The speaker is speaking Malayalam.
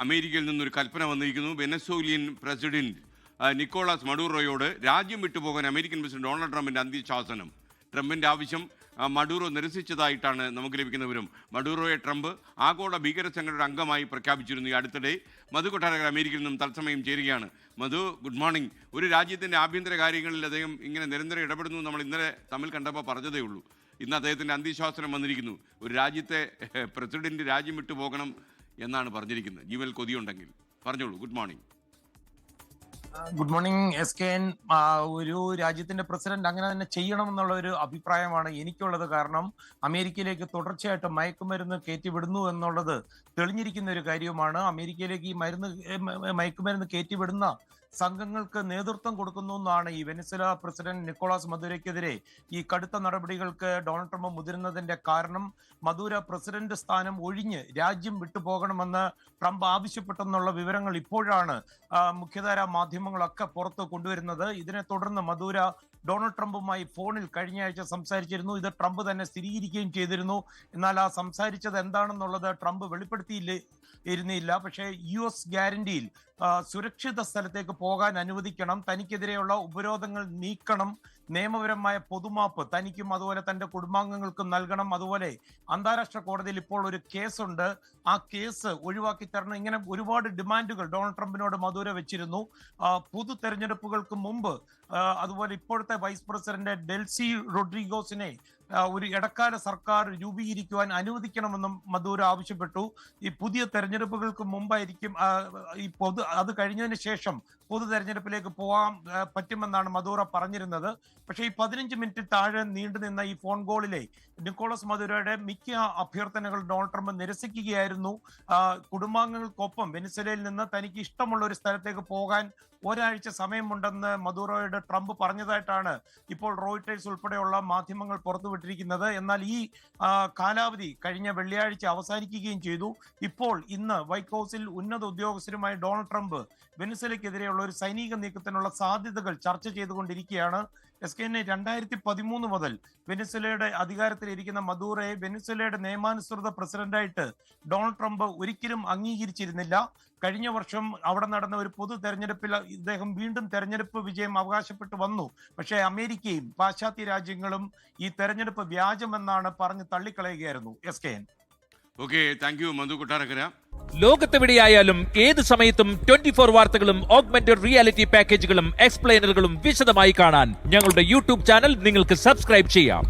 അമേരിക്കയിൽ നിന്നൊരു കൽപ്പന വന്നിരിക്കുന്നു. വെനസ്വേലിയൻ പ്രസിഡന്റ് നിക്കോളാസ് മഡൂറോയോട് രാജ്യം വിട്ടുപോകാൻ അമേരിക്കൻ പ്രസിഡന്റ് ഡൊണാൾഡ് ട്രംപിന്റെ അന്ത്യശാസനം. ട്രംപിന്റെ ആവശ്യം മഡൂറോ നിരസിച്ചതായിട്ടാണ് നമുക്ക് ലഭിക്കുന്ന വിവരം. മഡൂറോയെ ട്രംപ് ആഗോള ഭീകര സംഘടനയുടെ അംഗമായി പ്രഖ്യാപിച്ചിരുന്നു ഈ അടുത്തിടെ. മധു കൊട്ടാരക്കര അമേരിക്കയിൽ നിന്നും തത്സമയം ചേരുകയാണ്. മധു, ഗുഡ് മോർണിംഗ്. ഒരു രാജ്യത്തിൻ്റെ ആഭ്യന്തര കാര്യങ്ങളിൽ അദ്ദേഹം ഇങ്ങനെ നിരന്തരം ഇടപെടുന്നു നമ്മൾ ഇന്നലെ തമ്മിൽ കണ്ടപ്പോൾ പറഞ്ഞതേ ഉള്ളൂ. ഇന്ന് അദ്ദേഹത്തിൻ്റെ അന്ത്യശാസനം വന്നിരിക്കുന്നു. ഒരു രാജ്യത്തെ പ്രസിഡന്റ് രാജ്യം വിട്ടു പോകണം എന്നാണ് പറഞ്ഞിരിക്കുന്നത്. ജീവൽ കൊതിയുണ്ടെങ്കിൽ പറഞ്ഞോളൂ. Good morning. Good morning SKN. ഒരു രാജ്യത്തിന്റെ പ്രസിഡന്റ് അങ്ങനെ തന്നെ ചെയ്യണമെന്നുള്ള ഒരു അഭിപ്രായമാണ് എനിക്കുള്ളത്. കാരണം അമേരിക്കയിലേക്ക് തുടർച്ചയായിട്ട് മയക്കുമരുന്ന് കയറ്റിവിടുന്നു എന്നുള്ളത് തെളിഞ്ഞിരിക്കുന്ന ഒരു കാര്യവുമാണ്. അമേരിക്കയിലേക്ക് ഈ മയക്കുമരുന്ന് കയറ്റിവിടുന്ന സംഘങ്ങൾക്ക് നേതൃത്വം കൊടുക്കുന്നു എന്നാണ് ഈ വെനസ്വേല പ്രസിഡന്റ് നിക്കോളാസ് മദുരോയ്ക്കെതിരെ ഈ കടുത്ത നടപടികൾക്ക് ഡൊണാൾഡ് ട്രംപ് മുതിരുന്നതിന്റെ കാരണം. മദുര പ്രസിഡന്റ് സ്ഥാനം ഒഴിഞ്ഞ് രാജ്യം വിട്ടുപോകണമെന്ന് ട്രംപ് ആവശ്യപ്പെട്ടെന്നുള്ള വിവരങ്ങൾ ഇപ്പോഴാണ് മുഖ്യധാരാ മാധ്യമങ്ങളൊക്കെ പുറത്ത് കൊണ്ടുവരുന്നത്. ഇതിനെ തുടർന്ന് മദുര ഡൊണാൾഡ് ട്രംപുമായി ഫോണിൽ കഴിഞ്ഞ ആഴ്ച സംസാരിച്ചിരുന്നു. ഇത് ട്രംപ് തന്നെ സ്ഥിരീകരിക്കുകയും ചെയ്തിരുന്നു. എന്നാൽ ആ സംസാരിച്ചത് എന്താണെന്നുള്ളത് ട്രംപ് വെളിപ്പെടുത്തിയിരുന്നില്ല. പക്ഷേ US ഗ്യാരണ്ടിയിൽ സുരക്ഷിത സ്ഥലത്തേക്ക് പോകാൻ അനുവദിക്കണം, തനിക്കെതിരെയുള്ള ഉപരോധങ്ങൾ നീക്കണം, നിയമപരമായ പൊതുമാപ്പ് തനിക്കും അതുപോലെ തന്റെ കുടുംബാംഗങ്ങൾക്കും നൽകണം, അതുപോലെ അന്താരാഷ്ട്ര കോടതിയിൽ ഇപ്പോൾ ഒരു കേസുണ്ട്, ആ കേസ് ഒഴിവാക്കി തരണം. ഇങ്ങനെ ഒരുപാട് ഡിമാൻഡുകൾ ഡൊണാൾഡ് ട്രംപിനോട് മദുര വെച്ചിരുന്നു. പൊതു തെരഞ്ഞെടുപ്പുകൾക്ക് മുമ്പ് അതുപോലെ ഇപ്പോഴത്തെ വൈസ് പ്രസിഡന്റ് ഡെൽസി റോഡ്രിഗോസിനെ ഒരു ഇടക്കാല സർക്കാർ രൂപീകരിക്കുവാൻ അനുവദിക്കണമെന്നും മദുര ആവശ്യപ്പെട്ടു. ഈ പുതിയ തെരഞ്ഞെടുപ്പുകൾക്ക് മുമ്പായിരിക്കും അത് കഴിഞ്ഞതിന് ശേഷം പൊതു തെരഞ്ഞെടുപ്പിലേക്ക് പോകാൻ പറ്റുമെന്നാണ് മദുര പറഞ്ഞിരുന്നത്. പക്ഷേ ഈ 15 മിനിറ്റ് താഴെ നീണ്ടുനിന്ന ഈ ഫോൺ കോളിലെ നിക്കോളാസ് മദുരോയുടെ മിക്ക അഭ്യർത്ഥനകൾ ഡൊണാൾഡ് ട്രംപ് നിരസിക്കുകയായിരുന്നു. കുടുംബാംഗങ്ങൾക്കൊപ്പം വെനസ്വേലയിൽ നിന്ന് തനിക്ക് ഇഷ്ടമുള്ള ഒരു സ്ഥലത്തേക്ക് പോകാൻ ഒരാഴ്ച സമയമുണ്ടെന്ന് മദുറോയോട് ട്രംപ് പറഞ്ഞതായിട്ടാണ് ഇപ്പോൾ റോയിട്ടേഴ്സ് ഉൾപ്പെടെയുള്ള മാധ്യമങ്ങൾ പുറത്തുവിട്ടിരിക്കുന്നത്. എന്നാൽ ഈ കാലാവധി കഴിഞ്ഞ വെള്ളിയാഴ്ച അവസാനിക്കുകയും ചെയ്തു. ഇപ്പോൾ ഇന്ന് വൈറ്റ് ഹൗസിൽ ഉന്നത ഉദ്യോഗസ്ഥരുമായി ഡൊണാൾഡ് ട്രംപ് വെനസ്വേലയ്ക്കെതിരെയുള്ള ഒരു സൈനിക നീക്കത്തിനുള്ള സാധ്യതകൾ ചർച്ച ചെയ്തുകൊണ്ടിരിക്കുകയാണ്. SKN 2013 മുതൽ വെനസ്വേലയുടെ അധികാരത്തിലിരിക്കുന്ന മദുറോയെ വെനസ്വേലയുടെ നിയമാനുസൃത പ്രസിഡന്റായിട്ട് ഡൊണാൾഡ് ട്രംപ് ഒരിക്കലും അംഗീകരിച്ചിരുന്നില്ല. കഴിഞ്ഞ വർഷം അവിടെ നടന്ന ഒരു പൊതു തെരഞ്ഞെടുപ്പിൽ ഇദ്ദേഹം വീണ്ടും തെരഞ്ഞെടുപ്പ് വിജയം അവകാശപ്പെട്ടു വന്നു. പക്ഷേ അമേരിക്കയും പാശ്ചാത്യ രാജ്യങ്ങളും ഈ തെരഞ്ഞെടുപ്പ് വ്യാജമെന്നാണ് പറഞ്ഞ് തള്ളിക്കളയുകയായിരുന്നു. SKN. ഓക്കെ, താങ്ക് യു മധു കൊട്ടാരക്കര. ലോകത്തെവിടെയായാലും ഏത് സമയത്തും 24 വാർത്തകളും ഓഗ്മെന്റഡ് റിയാലിറ്റി പാക്കേജുകളും എക്സ്പ്ലെയിനറുകളും വിശദമായി കാണാൻ ഞങ്ങളുടെ YouTube ചാനൽ നിങ്ങൾക്ക് സബ്സ്ക്രൈബ് ചെയ്യാം.